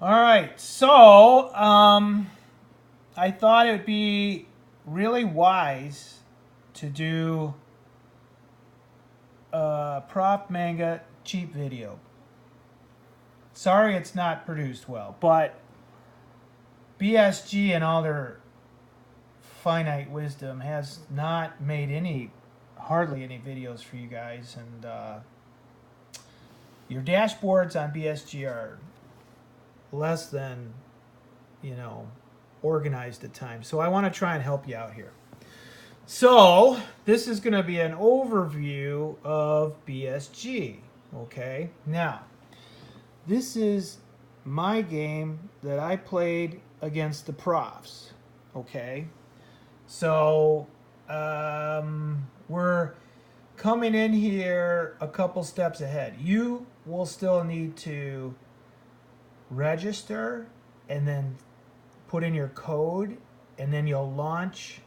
All right, so I thought it would be really wise to do a prop manga cheap video. Sorry it's not produced well, but BSG and all their finite wisdom has not made hardly any videos for you guys, and your dashboards on BSG are less than, you know, organized at times. So I want to try and help you out here. So this is going to be an overview of BSG. Okay, now this is my game that I played against the profs. Okay, so we're coming in here a couple steps ahead. You will still need to register and then put in your code, and then you'll launch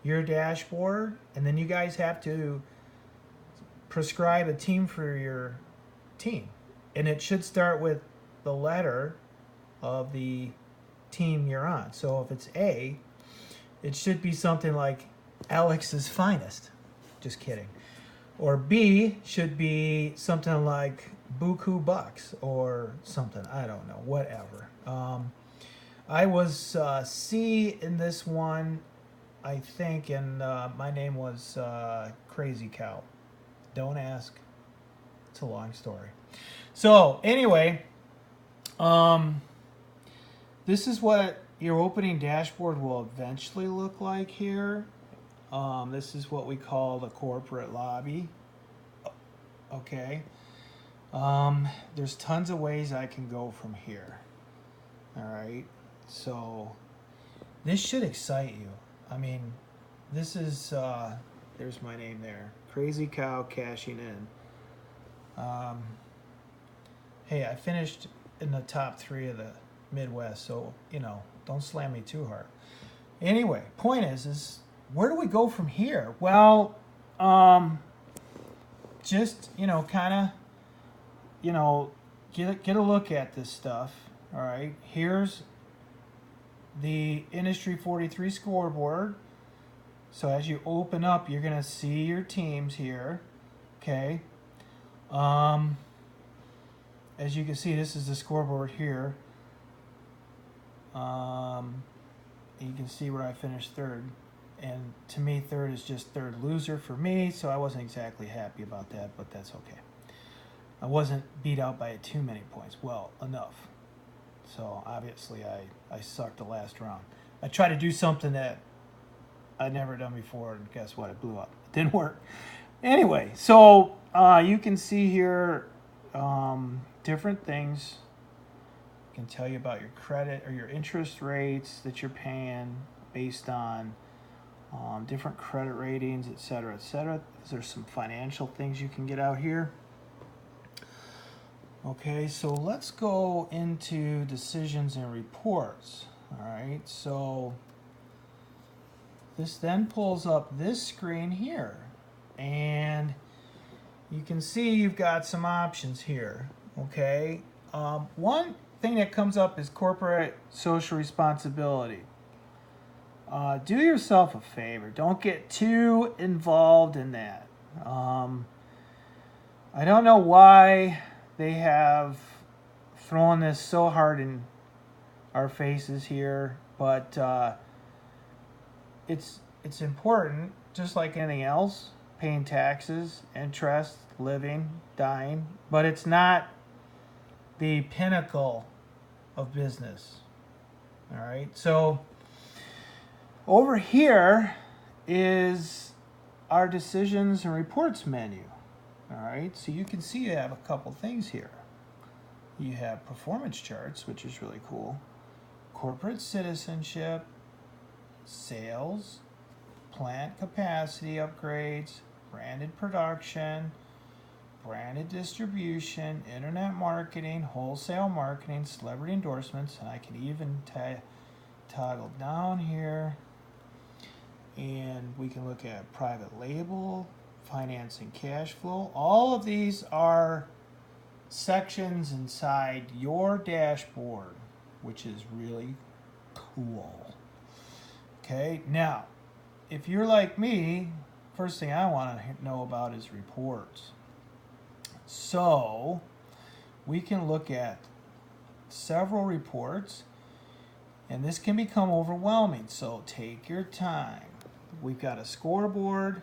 your dashboard, and then you guys have to prescribe a team for your team, and it should start with the letter of the team you're on. So if it's A, it should be something like Alex's Finest. Just kidding. Or B should be something like Buku Bucks or something. I don't know. Whatever. I was C in this one, I think, and my name was Crazy Cow. Don't ask. It's a long story. So anyway, this is what your opening dashboard will eventually look like here. This is what we call the corporate lobby. Okay. There's tons of ways I can go from here. All right. So this should excite you. I mean, this is, there's my name there. Crazy Cow cashing in. Hey, I finished in the top 3 of the Midwest, so, you know, don't slam me too hard. Anyway, point is where do we go from here? Well, just, you know, kind of, you know, get a look at this stuff. All right, here's the Industry 43 scoreboard. So as you open up, you're gonna see your teams here. Okay. As you can see, this is the scoreboard here. You can see where I finished third. And to me, third is just third loser for me, so I wasn't exactly happy about that, but that's okay. I wasn't beat out by too many points. Well, enough. So obviously I sucked the last round. I tried to do something that I'd never done before, and guess what? It blew up. It didn't work. Anyway, so you can see here different things. I can tell you about your credit or your interest rates that you're paying based on different credit ratings, etc., etc. There's some financial things you can get out here. Okay, so let's go into decisions and reports. All right, so this then pulls up this screen here, and you can see you've got some options here. Okay, one thing that comes up is corporate social responsibility. Do yourself a favor. Don't get too involved in that. I don't know why they have thrown this so hard in our faces here, but it's important, just like anything else, paying taxes, interest, living, dying, but it's not the pinnacle of business. All right, so over here is our decisions and reports menu. All right, so you can see you have a couple things here. You have performance charts, which is really cool. Corporate citizenship, sales, plant capacity upgrades, branded production, branded distribution, internet marketing, wholesale marketing, celebrity endorsements, and I can even toggle down here, and we can look at private label, financing cash flow. All of these are sections inside your dashboard, which is really cool. Okay, now, if you're like me, first thing I want to know about is reports. So, we can look at several reports, and this can become overwhelming, so take your time. We've got a scoreboard,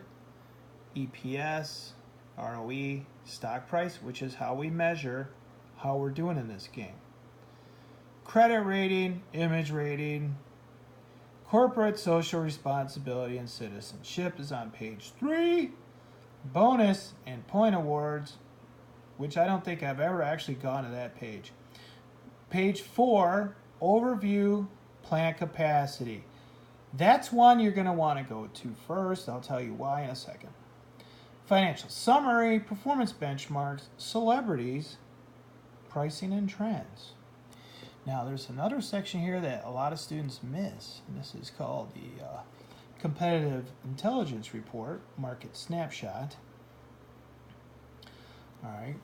EPS, ROE, stock price, which is how we measure how we're doing in this game. Credit rating, image rating, corporate social responsibility and citizenship is on page 3. Bonus and point awards, which I don't think I've ever actually gone to that page. Page 4, overview, plant capacity. That's one you're going to want to go to first. I'll tell you why in a second. Financial summary, performance benchmarks, celebrities, pricing and trends. Now there's another section here that a lot of students miss, and this is called the Competitive Intelligence Report, Market Snapshot. All right,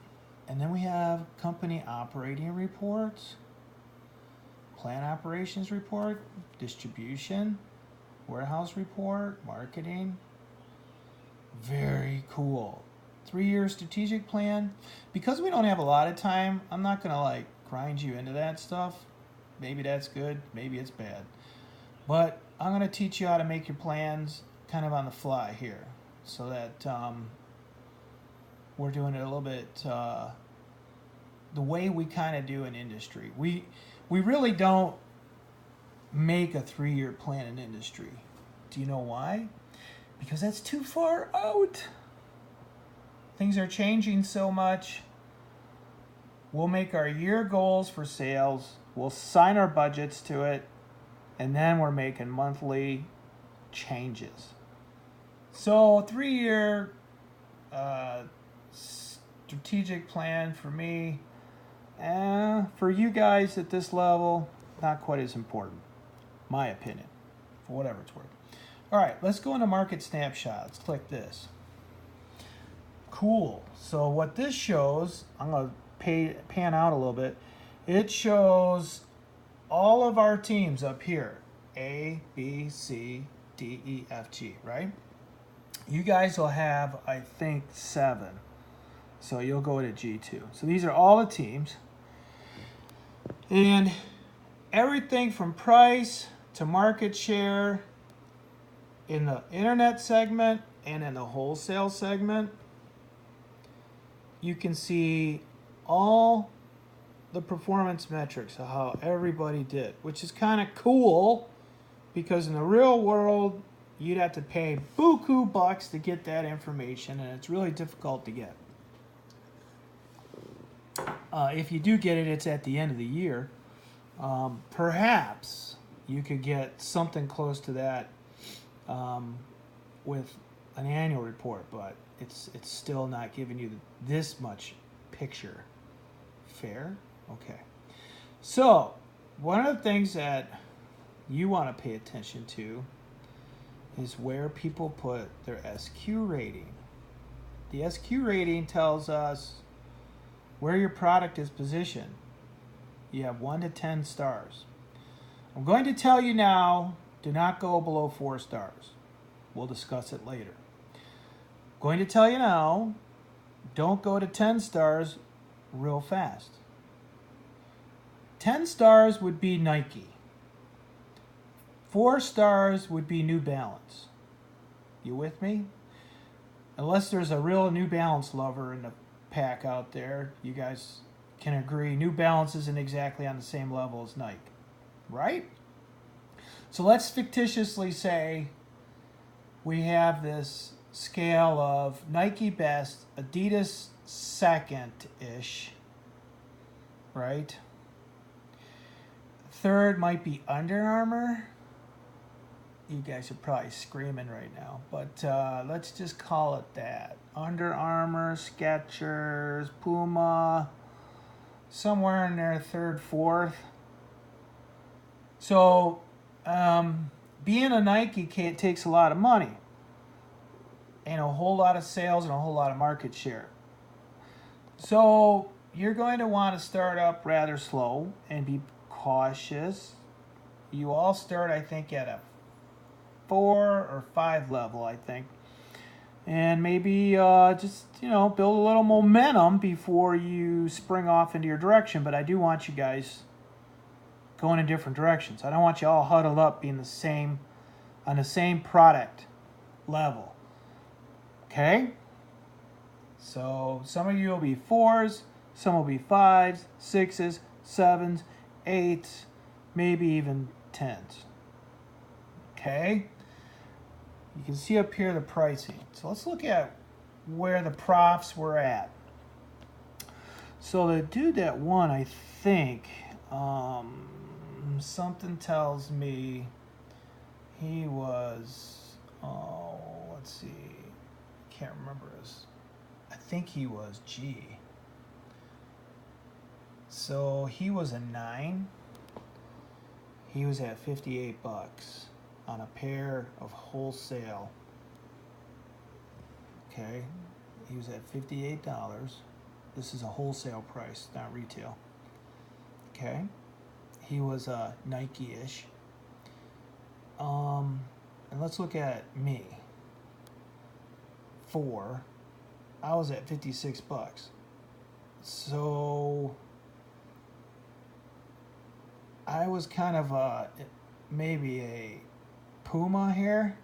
and then we have company operating reports, plant operations report, distribution, warehouse report, marketing. Very cool. 3-year strategic plan. Because we don't have a lot of time, I'm not going to like grind you into that stuff. Maybe that's good, maybe it's bad. But I'm going to teach you how to make your plans kind of on the fly here, so that we're doing it a little bit the way we kind of do in industry. We really don't make a 3-year plan in industry. Do you know why? Because that's too far out. Things are changing so much. We'll make our year goals for sales. We'll sign our budgets to it. And then we're making monthly changes. So 3-year strategic plan for me, for you guys at this level, not quite as important. My opinion, for whatever it's worth. All right, let's go into market snapshot. Let's click this. Cool. So what this shows, I'm going to pan out a little bit. It shows all of our teams up here. A, B, C, D, E, F, G, right? You guys will have, I think, 7. So you'll go to G2. So these are all the teams. And everything from price to market share in the internet segment and in the wholesale segment, you can see all the performance metrics of how everybody did, which is kind of cool because in the real world, you'd have to pay buku bucks to get that information, and it's really difficult to get. If you do get it, it's at the end of the year. Perhaps you could get something close to that with an annual report, but it's still not giving you this much picture. Fair? Okay. So, one of the things that you want to pay attention to is where people put their SQ rating. The SQ rating tells us where your product is positioned. You have 1 to 10 stars. I'm going to tell you now, do not go below 4 stars. We'll discuss it later. I'm going to tell you now, don't go to 10 stars real fast. 10 stars would be Nike. 4 stars would be New Balance. You with me? Unless there's a real New Balance lover in the pack out there, you guys can agree New Balance isn't exactly on the same level as Nike, right? So let's fictitiously say we have this scale of Nike best, Adidas second-ish, right? Third might be Under Armour. You guys are probably screaming right now, but let's just call it that. Under Armour, Skechers, Puma, somewhere in there, third, fourth. So being a Nike takes a lot of money and a whole lot of sales and a whole lot of market share. So you're going to want to start up rather slow and be cautious. You all start, I think, at a 4 or 5 level, I think. And maybe just, build a little momentum before you spring off into your direction. But I do want you guys going in different directions. I don't want you all huddled up being on the same product level. Okay? So some of you will be 4s, some will be 5s, 6s, 7s, 8s, maybe even 10s. Okay? You can see up here the pricing. So let's look at where the profs were at. So the dude that won, I think, something tells me he was, let's see, can't remember his, I think he was G. So he was a 9. He was at 58 bucks on a pair of wholesale. Okay, he was at $58. This is a wholesale price, not retail. Okay, he was Nike-ish. And let's look at me. 4. I was at 56 bucks. So I was kind of maybe a Puma here,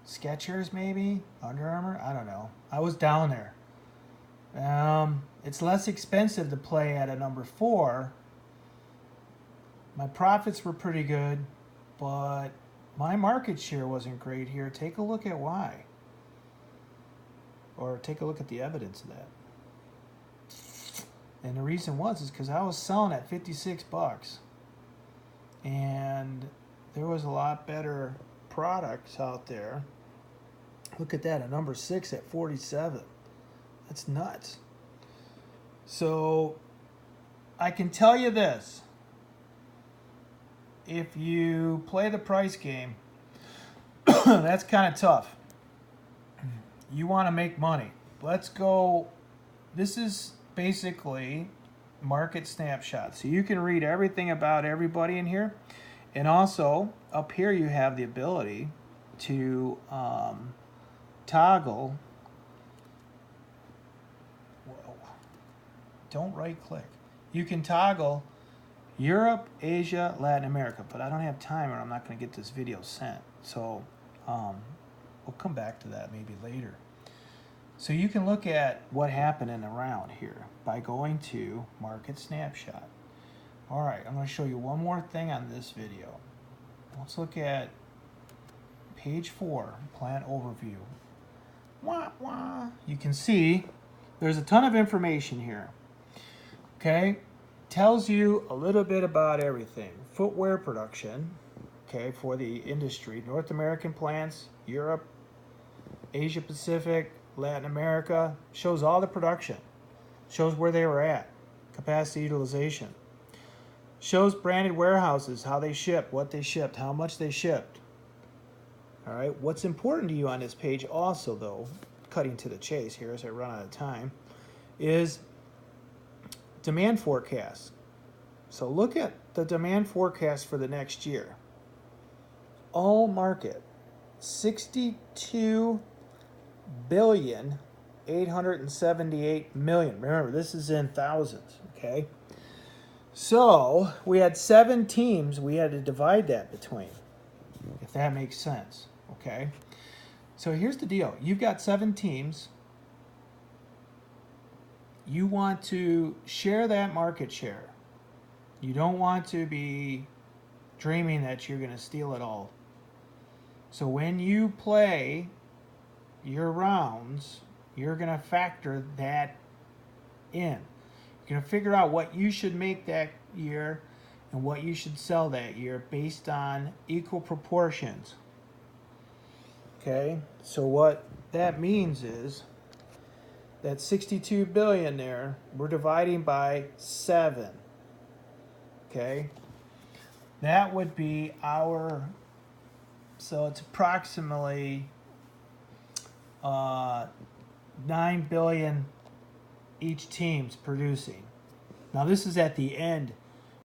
Skechers maybe, Under Armour, I don't know. I was down there. It's less expensive to play at a number 4. My profits were pretty good, but my market share wasn't great here. Take a look at why. Or take a look at the evidence of that. And the reason is because I was selling at 56 bucks. And there was a lot better products out there. Look at that, a number 6 at 47. That's nuts. So I can tell you this. If you play the price game, that's kind of tough. You want to make money. Let's go. This is basically market snapshot. So you can read everything about everybody in here. And also, up here you have the ability to toggle. Whoa. Don't right click. You can toggle Europe, Asia, Latin America. But I don't have time or I'm not going to get this video sent. So we'll come back to that maybe later. So you can look at what happened in the round here by going to Market Snapshot. All right, I'm going to show you one more thing on this video. Let's look at page 4, Plant Overview. Wah, wah. You can see there's a ton of information here. Okay, tells you a little bit about everything. Footwear production, okay, for the industry. North American plants, Europe, Asia Pacific, Latin America. Shows all the production. Shows where they were at. Capacity utilization. Shows branded warehouses, how they ship, what they shipped, how much they shipped. All right, what's important to you on this page also, though, cutting to the chase here as I run out of time, is demand forecast. So look at the demand forecast for the next year. All market, 62,878,000,000. Remember, this is in thousands, okay? So we had 7 teams we had to divide that between, if that makes sense, okay? So here's the deal. You've got 7 teams. You want to share that market share. You don't want to be dreaming that you're going to steal it all. So when you play your rounds, you're going to factor that in. You're going to figure out what you should make that year and what you should sell that year based on equal proportions. Okay, so what that means is that 62 billion there, we're dividing by 7. Okay, that would be our, so it's approximately 9 billion each team's producing. Now this is at the end